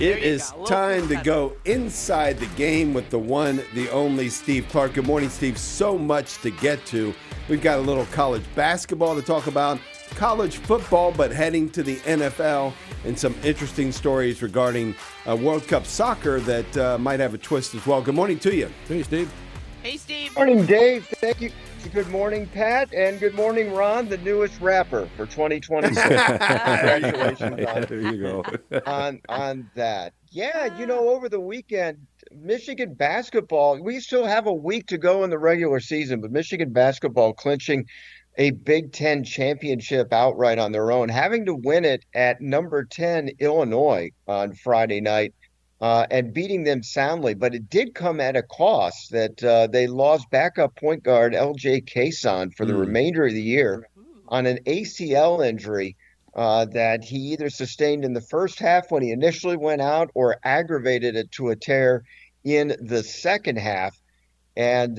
It is time to go inside the game with the one, the only Steve Clark. Good morning, Steve. So much to get to. We've got a little college basketball to talk about, college football, but heading to the NFL, and some interesting stories regarding World Cup soccer that might have a twist as well. Good morning to you. Hey, Steve. Hey, Steve. Morning, Dave. Thank you. Good morning, Pat. And good morning, Ron, the newest rapper for 2026. Congratulations There you go. on that. Yeah, over the weekend, Michigan basketball, we still have a week to go in the regular season, but Michigan basketball clinching a Big Ten championship outright on their own, having to win it at number 10 Illinois on Friday night. And beating them soundly, but it did come at a cost that they lost backup point guard LJ Cason for the remainder of the year on an ACL injury that he either sustained in the first half when he initially went out or aggravated it to a tear in the second half. And,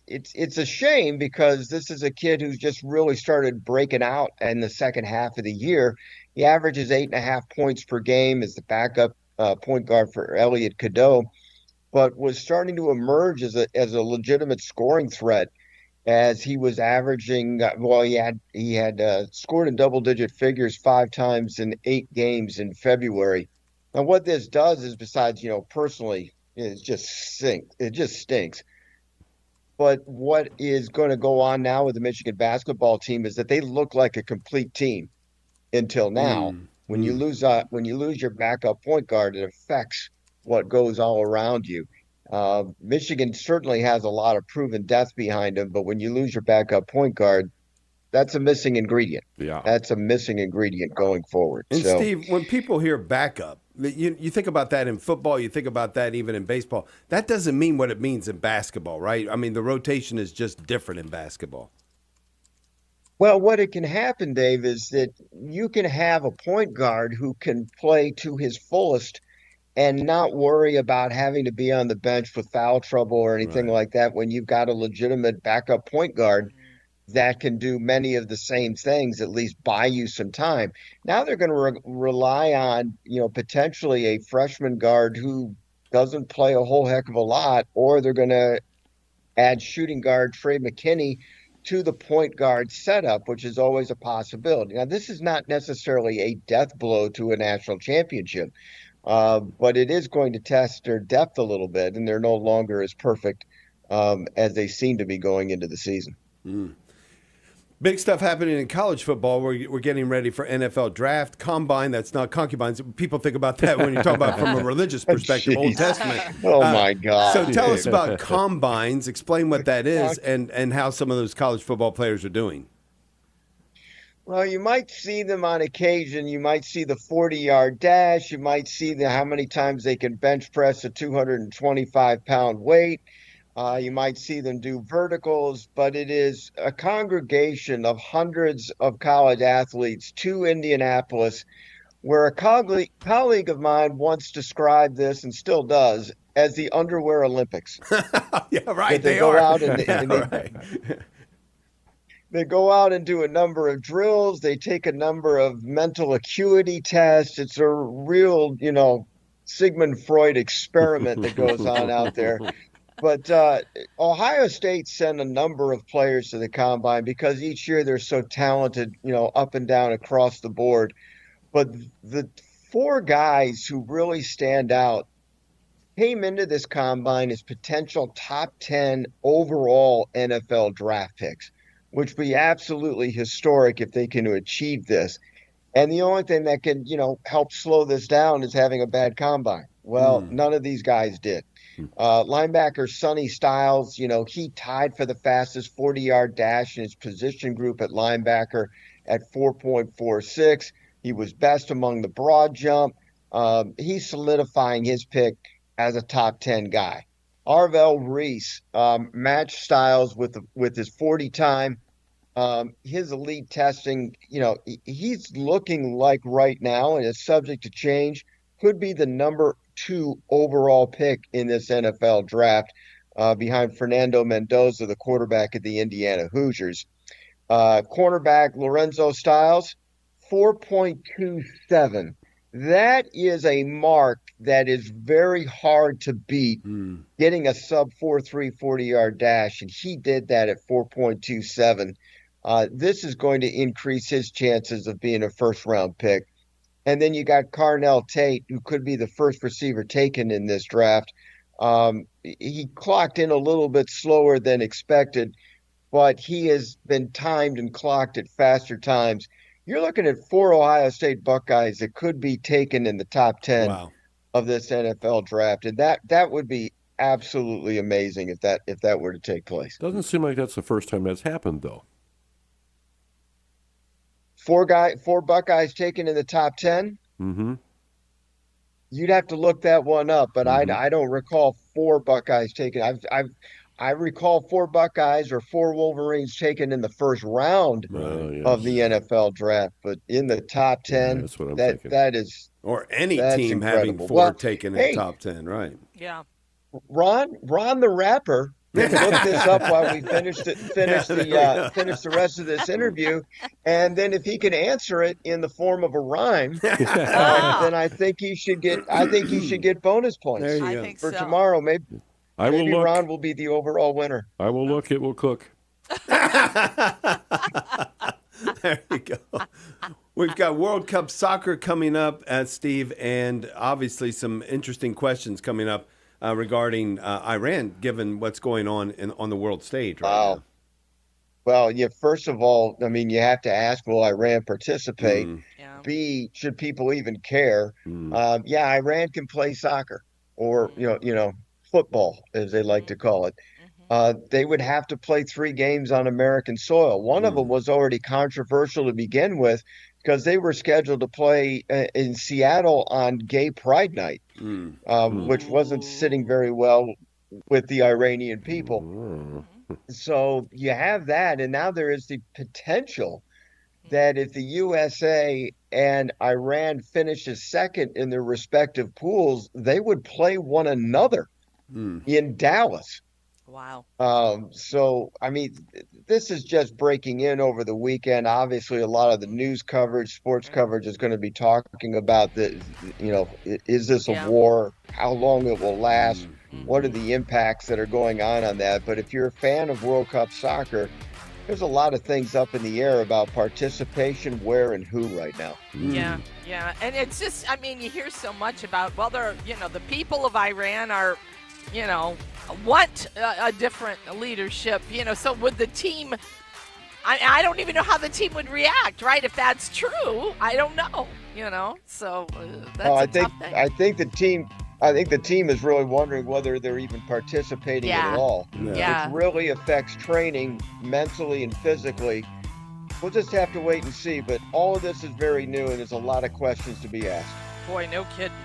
it's a shame because this is a kid who's just really started breaking out in the second half of the year. He averages 8.5 points per game as the backup point guard for Elliot Cadeau, but was starting to emerge as a legitimate scoring threat as he was averaging. He had scored in double-digit figures 5 times in 8 games in February. Now, what this does is, besides personally, it just stinks. But what is going to go on now with the Michigan basketball team is that they look like a complete team until now. When you lose your backup point guard, it affects what goes all around you. Michigan certainly has a lot of proven depth behind them, but when you lose your backup point guard, that's a missing ingredient. Yeah, that's a missing ingredient going forward. And Steve, when people hear backup, you think about that in football, you think about that even in baseball. That doesn't mean what it means in basketball, right? I mean, the rotation is just different in basketball. Well, what it can happen, Dave, is that you can have a point guard who can play to his fullest and not worry about having to be on the bench with foul trouble or anything like that when you've got a legitimate backup point guard that can do many of the same things, at least buy you some time. Now they're going to rely on, potentially a freshman guard who doesn't play a whole heck of a lot, or they're going to add shooting guard Trey McKinney to the point guard setup, which is always a possibility. Now, this is not necessarily a death blow to a national championship, but it is going to test their depth a little bit, and they're no longer as perfect as they seem to be going into the season. Big stuff happening in college football. We're getting ready for NFL draft. Combine, that's not concubines. People think about that when you talk about from a religious perspective, Old Testament. Oh, my God. So tell us about combines. Explain what that is and how some of those college football players are doing. Well, you might see them on occasion. You might see the 40-yard dash. You might see how many times they can bench press a 225-pound weight. You might see them do verticals, but it is a congregation of hundreds of college athletes to Indianapolis, where a colleague of mine once described this, and still does, as the underwear Olympics. Yeah, right. They go out and they go out and do a number of drills. They take a number of mental acuity tests. It's a real, Sigmund Freud experiment that goes on out there. But Ohio State sent a number of players to the Combine because each year they're so talented, up and down across the board. But the 4 guys who really stand out came into this Combine as potential top 10 overall NFL draft picks, which would be absolutely historic if they can achieve this. And the only thing that can, help slow this down is having a bad Combine. Well, none of these guys did. Linebacker Sonny Styles, he tied for the fastest 40-yard dash in his position group at linebacker at 4.46. He was best among the broad jump. He's solidifying his pick as a top 10 guy. Arvell Reese matched Styles with his 40 time. His elite testing, he's looking like right now, and it's subject to change, could be the number 2 overall pick in this NFL draft behind Fernando Mendoza, the quarterback of the Indiana Hoosiers. Cornerback Lorenzo Styles, 4.27. That is a mark that is very hard to beat, getting a sub 4.3 40-yard dash, and he did that at 4.27. This is going to increase his chances of being a first-round pick. And then you got Carnell Tate, who could be the first receiver taken in this draft. He clocked in a little bit slower than expected, but he has been timed and clocked at faster times. You're looking at 4 Ohio State Buckeyes that could be taken in the top 10 of this NFL draft. And that would be absolutely amazing if that were to take place. Doesn't seem like that's the first time that's happened, though. 4 Buckeyes taken in the top 10? Mm-hmm. You'd have to look that one up, but I don't recall 4 Buckeyes taken. I recall 4 Buckeyes or 4 Wolverines taken in the first round of the NFL draft, but in the top 10, that's what I'm thinking. That is, or any team incredible. having 4 taken in the top 10, right? Yeah. Ron the rapper looked this up while we finish the rest of this interview, and then if he can answer it in the form of a rhyme, then I think he should get bonus points. There you I go. think For so. tomorrow. Maybe look. Ron will be the overall winner. I will look. It will cook. There you go. We've got World Cup soccer coming up, Steve, and obviously some interesting questions coming up regarding Iran, given what's going on on the world stage right now. Well, first of all, I mean, you have to ask, will Iran participate? Yeah. B, should people even care? Iran can play soccer or, football, as they like to call it. They would have to play 3 games on American soil. One of them was already controversial to begin with because they were scheduled to play in Seattle on Gay Pride Night, which wasn't sitting very well with the Iranian people. So you have that, and now there is the potential that if the USA and Iran finishes second in their respective pools, they would play one another in Dallas. Wow. So, I mean, this is just breaking in over the weekend. Obviously, a lot of the news coverage, sports coverage is going to be talking about is this a war? How long it will last? What are the impacts that are going on that? But if you're a fan of World Cup soccer, there's a lot of things up in the air about participation, where and who right now. Yeah. And it's just, I mean, you hear so much about, the people of Iran are, want a different leadership, so would the team, I don't even know how the team would react, right? If that's true, I don't know, so that's a tough thing. I think the team is really wondering whether they're even participating at all, which really affects training mentally and physically. We'll just have to wait and see, but all of this is very new and there's a lot of questions to be asked. Boy, no kidding.